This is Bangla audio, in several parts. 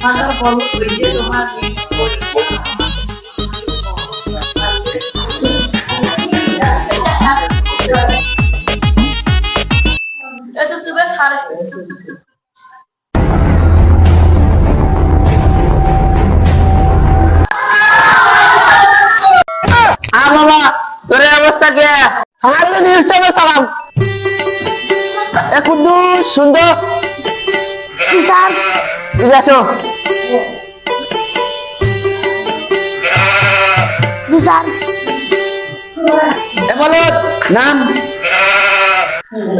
Maka kalau begitu cuma eso tú ves বাবা তোর অবস্থা কে আমার নিউজটা সালাম এ কুদ্দুস সুন্দর স্যার ঠিক আছো জি স্যার এ বলো নাম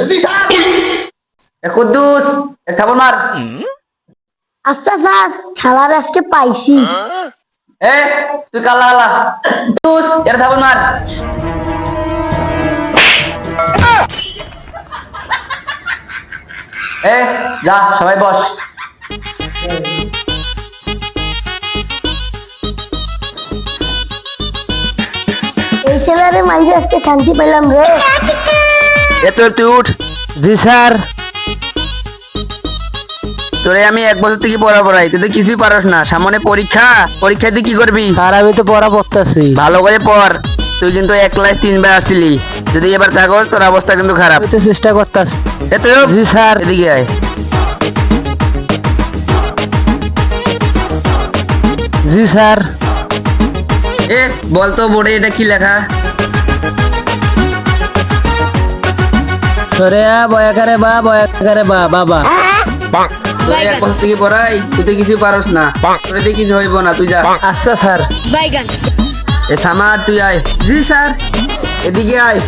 জি স্যার এ কুদ্দুস এ খাবার মার আচ্ছা স্যার ছাড়ার আজকে পাইছি এ তুই কালা কালা কুদ্দুস এর খাবার মার এ যা সবাই বস এই ছেলেরে মাইরে আজকে শান্তি পেলাম রে এ তোর তুই উঠ জি স্যার তোরে আমি 1 বছর থেকে পড়াই তুই তো কিছুই পারস না সামনে পরীক্ষা পরীক্ষায় তুই কি করবি আর আমি তো পড়া পড়তেছি ভালো করে পড় তুই কিন্তু 1 ক্লাস 3 বার আসলি যদি এবার থাকস তোর অবস্থা কিন্তু খারাপ আমি তো চেষ্টা করতেছি এ তুই জি স্যার এদিকে আয় জি স্যার এ বলতো বোর্ডে এটা কি লেখা সরে বয়াকারে বা বাবা তোর 1 বছর থেকে পড়াই তুই তো কিছু পারস না তোরে দিয়ে কিছু হইব না তুই যা আচ্ছা স্যার বাইগান এ সামাদ তুই আয় জি স্যার এদিকে আয়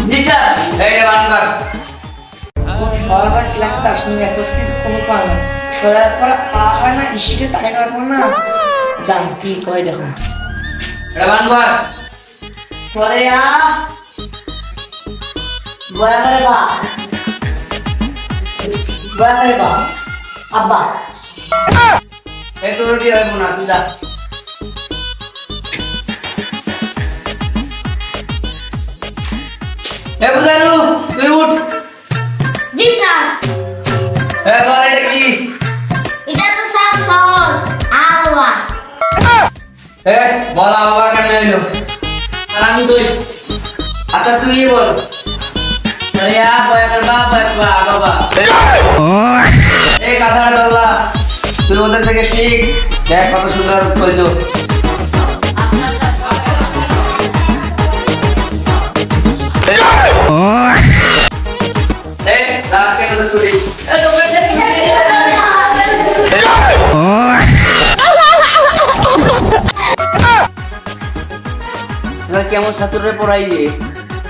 জি স্যার এইটা বাংলা বারবার ক্লাসটা শুনে একটু কোনো পান সরার পর হয় না ইশিকে তাকে রাখবো না জান কি কয় দেখো এটা বাংলা পরে বয়া করে বা আব্বা এই তোর দিয়ে হইব না তুই যা এ বুঝারু তুই উঠ জি স্যার এ বল এটা কি এটা তো স্যার সহজ আওয়া এ বলা বাবা কেন এলো আর আমি তুই আচ্ছা তুই বল আরে বয়া করে বাবা এই কাঁথার দল্লা তুই ওদের থেকে শিখ দেখ কত সুন্দর কইলো এই দাস কে তো ছুরি কেমন ছাত্ররে পড়াই রে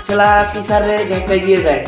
ছেলা টিচারে ঘেঁটাই দিয়ে যায়